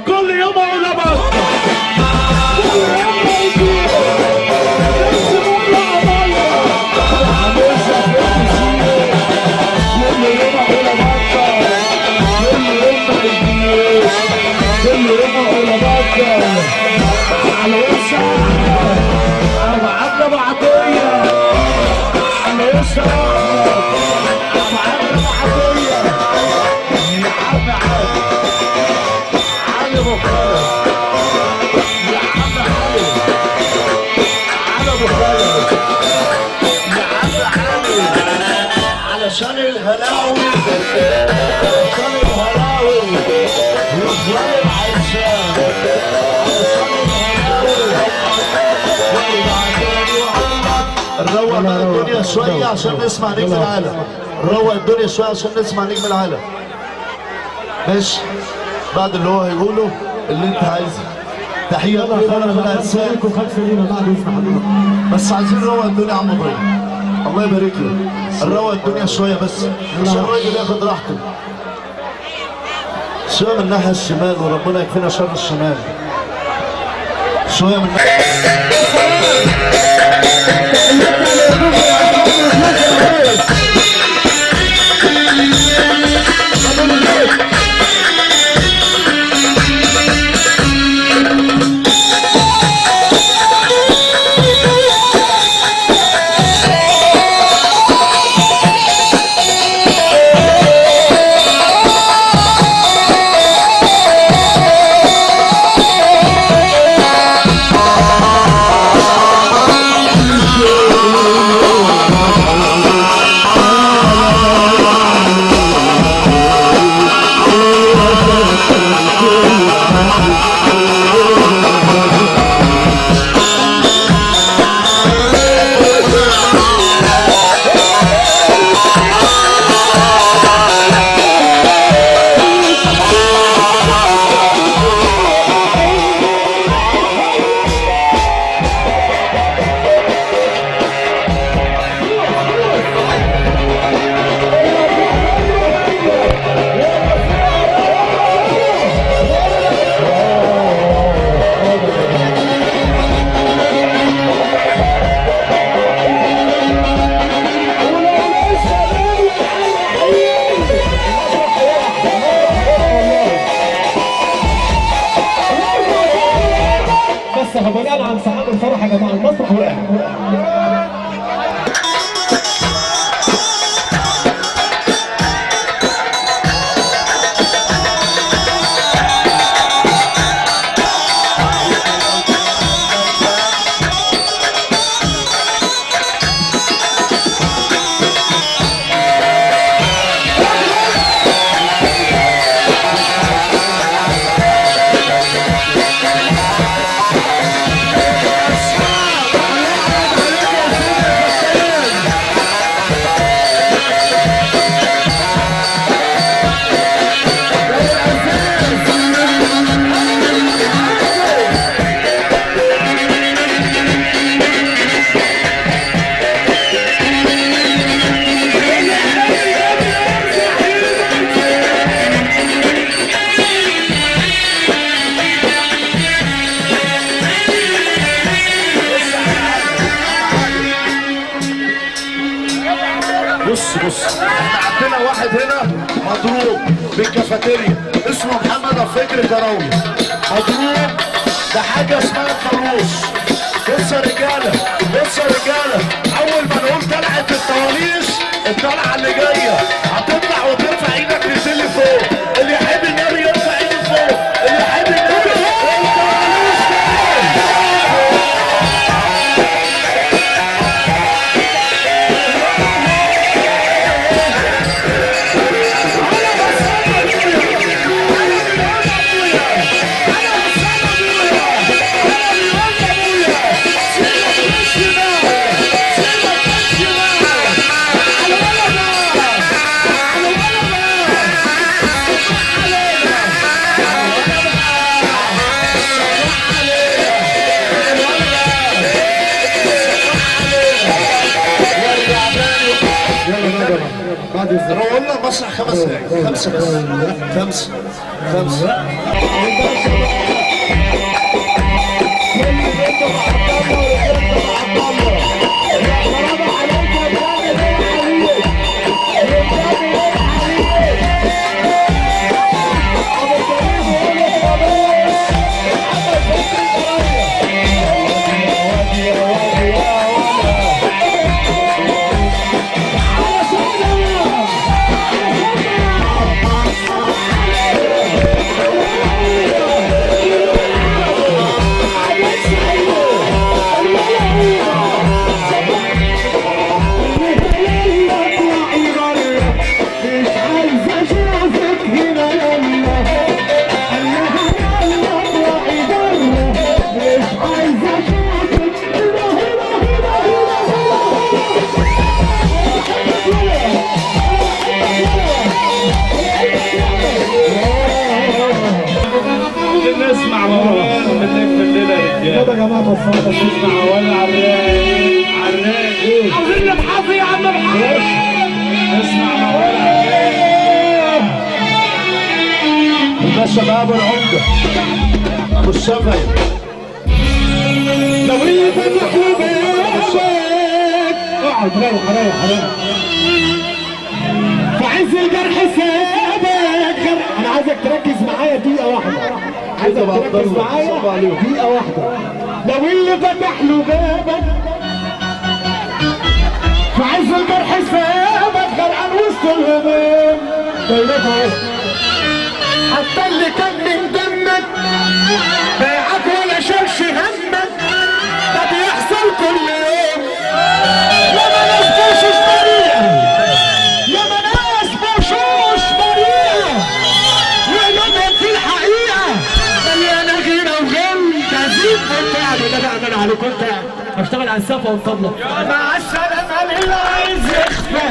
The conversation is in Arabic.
كل يوم اقول ابطل، كل يوم يجي نفس مرة عماية عموسة في الكسير. كل يوم اقول ابطل، كل يوم ما يجيش، كل يوم اقول ابطل. على وسع ابو عبد عطية، على وسع ابو عبد عطية. يا عم علي ابو خالد، يا عم علي ابو خالد، يا عم علشان الهلاوي، علشان الهلاوي والظالم عيشان، علشان الهلاوي. نروق بقى الدنيا شوية عشان نسمع نجم العالم، نروق الدنيا شوية عشان نسمع نجم العالم. ماشي بعد اللي هو هيقوله اللي انت عايزه. تحية كبيرة من الأنسان بس عايزين نروق الدنيا يا عم ضيق، الله يبارك له. نروق الدنيا شوية بس عشان الراجل ياخد راحته شوية من الناحية الشمال، وربنا يكفينا شر الشمال. شوية من بناء عن سحاب الفرح يا جماعه المسرح وقع. بص احنا عندنا واحد هنا مضروب بالكافيتيريا اسمه محمد الفكر كراوي، مضروب بحاجه اسمها الفانوس. بص يا رجاله، بص يا رجاله، اول ما نقول طلعت الطواليس الطلعه اللي جايه هتطلع وترفع ايدك للسلم فوق. اللي يحب النبي يرفع ايده فوق، اللي يحب النبي الطواليس روق لنا مسرح 5 دقايق، 5 بس، 5 5. نسمع موال بنلف الليله يا رجاله. يا جماعه الصلاه نسمع موال على الرايق على الرايق. عاوزين نبحث يا عم محمد. نسمع موال على الرايق. الباشا باب العمده ابو الشافعي. لو انت محبوب اقعد ريح ريح ريح. في عز الجرح سابك. انا عايزك تركز معايا دقيقه واحده. عايزك تركز معايا دقيقه واحده. لو اللي فتح له بابك في عز الجرح سابك غرقان وسط الهموم. حتى اللي كان من دمك باعك ولا شالش همك. ده بيحصل كل يوم. يا ما ناس بوشوش بريئة، يا ما ناس بوشوش بريئة، وقلوبهم في الحقيقة مليانة غيرة وغل. تهذيب وبتاع ده بقى من عليكم انت. هشتغل على السقف والطبلة. مع السلامة اللي عايز يخفى.